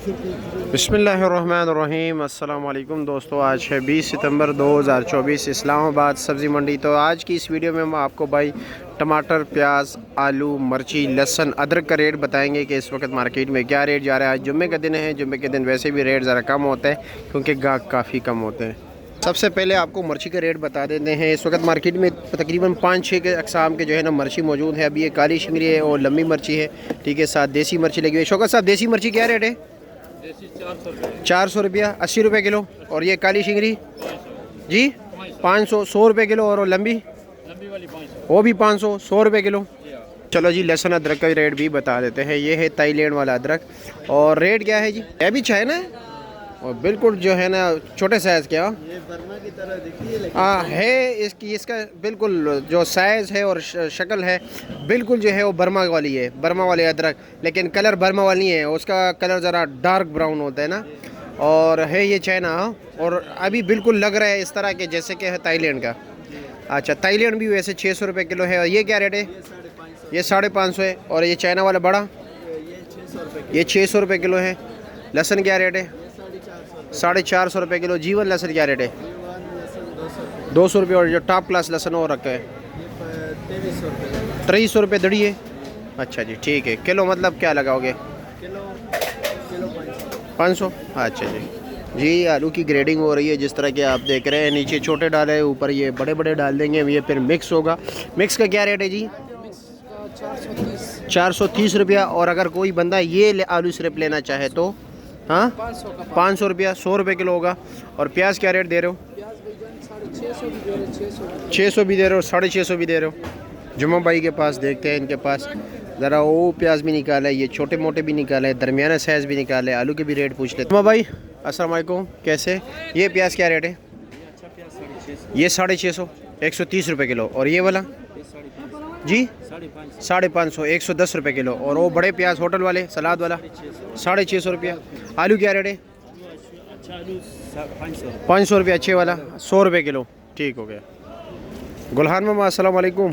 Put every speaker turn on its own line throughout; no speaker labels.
बिस्मिल्लाहिर्रहमानिर्रहीम। अस्सलाम वालेकुम दोस्तों, आज है 20 सितंबर 2024, इस्लामाबाद सब्ज़ी मंडी। तो आज की इस वीडियो में हम आपको भाई टमाटर, प्याज, आलू, मिर्ची, लहसुन, अदरक का रेट बताएंगे कि इस वक्त मार्केट में क्या रेट जा रहा है। आज जुम्मे का दिन है, जुम्मे के दिन वैसे भी रेट ज़रा कम होता है क्योंकि गाहक काफ़ी कम होते हैं। सबसे पहले आपको मिर्ची का रेट बता देते हैं। इस वक्त मार्केट में तकरीबन 5-6 के अक़साम के जो है ना मिर्ची मौजूद है। अभी ये काली शिंगरी है और लंबी मिर्ची है, ठीक है। साथ देसी मिर्ची लगी हुई है। शौकत साहब, देसी मिर्ची क्या रेट है? 400 रुपया, 80 रुपये किलो। और ये काली शिंगरी जी 500, 100 रुपये किलो। और लंबी वाली 500, वो भी 500, 100 रुपये किलो। चलो जी, लहसुन अदरक का रेट भी बता देते हैं। ये है थाईलैंड वाला अदरक और रेट क्या है जी? ये भी चाय ना, और बिल्कुल जो है ना छोटे साइज़ के। ये बर्मा की तरह दिखती है है इसका बिल्कुल जो साइज़ है और शक्ल है बिल्कुल जो है वो बर्मा वाली है, बर्मा वाले अदरक। लेकिन कलर बर्मा वाली है, उसका कलर ज़रा डार्क ब्राउन होता है ना। और है ये चाइना, और अभी बिल्कुल लग रहा है इस तरह के जैसे कि है थाईलैंड का। अच्छा, थाईलैंड भी वैसे 600 रुपये किलो है। और ये क्या रेट है? ये 550 है। और ये चाइना वाला बड़ा ये 600 रुपये किलो है। लहसुन क्या रेट है? 450 रुपये किलो। जीवन लहसुन क्या रेट है? 200 रुपये। और जो टॉप क्लास लहसुन और रखा है 2300 रुपये दड़ी है। अच्छा जी, ठीक है। किलो मतलब क्या लगाओगे? किलो 500। अच्छा जी, आलू की ग्रेडिंग हो रही है जिस तरह के आप देख रहे हैं। नीचे छोटे डाले, ऊपर ये बड़े बड़े डाल देंगे। ये फिर मिक्स होगा। मिक्स का क्या रेट है जी? 430 रुपया। और अगर कोई बंदा ये आलू सिर्फ लेना चाहे तो हाँ 500 रुपया, 100 रुपये किलो होगा। और प्याज क्या रेट दे रहे हो? 600 भी दे रहे हो, 650 भी दे रहे हो। जुम्मा भाई के पास देखते हैं, इनके पास ज़रा वो प्याज भी निकाला है, ये छोटे मोटे भी निकाले है, दरमियाना साइज़ भी निकाले। आलू के भी रेट पूछ लेते हैं। जुम्मा भाई अस्सलाम वालेकुम, कैसे? ये प्याज क्या रेट है? ये 650, 130 रुपये किलो। और ये वाला जी 550, 110 रुपये किलो। और वो बड़े प्याज होटल वाले सलाद वाला 650 रुपया। आलू क्या रेट है? 500 रुपये अच्छे वाला, 100 रुपये किलो। ठीक हो गया। गुलहान मामा अस्सलाम वालेकुम,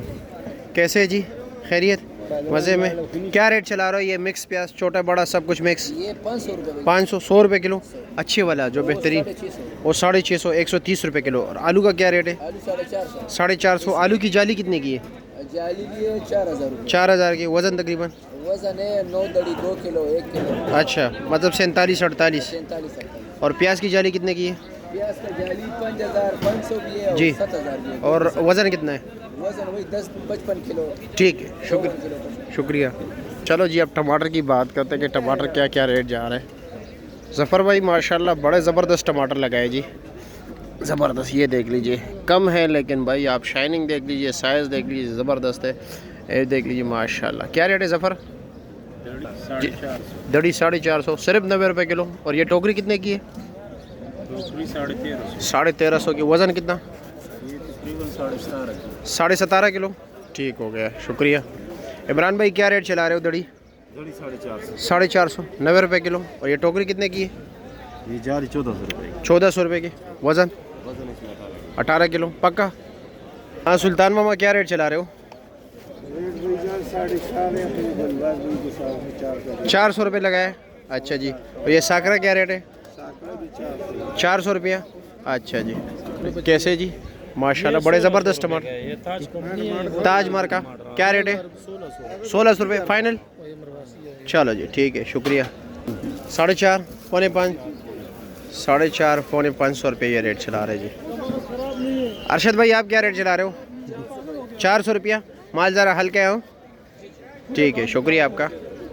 कैसे है जी? खैरियत, मज़े में? क्या रेट चला रहा है ये मिक्स प्याज, छोटा बड़ा सब कुछ मिक्स?
ये 500 रुपये,
500, 100 रुपये किलो। अच्छे वाला जो बेहतरीन, वो 650, 130 रुपये किलो। और आलू का क्या रेट है? 450। आलू की जाली कितने की है?
जाली की है 4000
4000 की। वज़न तकरीबन?
वजन है 9 दड़ी 2 किलो 1 किलो।
अच्छा, मतलब 47-48। और प्याज की जाली कितने की है?
प्याज का जाली 5500 की है और
जी
7000 की है।
और वज़न कितना है?
वजन वही 10-55 किलो।
ठीक है, शुक्रिया। चलो जी, अब टमाटर की बात करते हैं कि टमाटर क्या क्या रेट जा रहे हैं। ज़फ़र भाई माशाल्लाह बड़े ज़बरदस्त टमाटर लगाए जी, ज़बरदस्त। ये देख लीजिए, कम है लेकिन भाई आप शाइनिंग देख लीजिए, साइज़ देख लीजिए, ज़बरदस्त है। ये देख लीजिए माशाल्लाह। क्या रेट है ज़फ़र? दड़ी 450, सिर्फ 90 रुपये किलो। और ये टोकरी कितने की है? 1350 की। वज़न कितना? 17.5 किलो। ठीक हो गया, शुक्रिया। इमरान भाई क्या रेट चला रहे हो? दड़ी 450, 90 रुपये किलो। और ये टोकरी कितने की है?
ये जाली 1400 रुपये।
1400 रुपये की। वज़न 18 किलो पक्का। हाँ सुल्तान मामा, क्या रेट चला रहे हो? 400 रुपये लगाया। अच्छा जी। और ये साकरा क्या रेट है? 400 रुपया। अच्छा जी, कैसे जी? माशाल्लाह बड़े ज़बरदस्त टमाटर। ताज मार्का क्या रेट है? 1600 रुपये फाइनल। चलो जी, ठीक है, शुक्रिया। 4.5, 4.5, 4.5, 550 रुपये ये रेट चला रहे जी। अरशद भाई आप क्या रेट चला रहे हो? 400 रुपया। माल ज़रा हल्के हो। ठीक है, शुक्रिया आपका।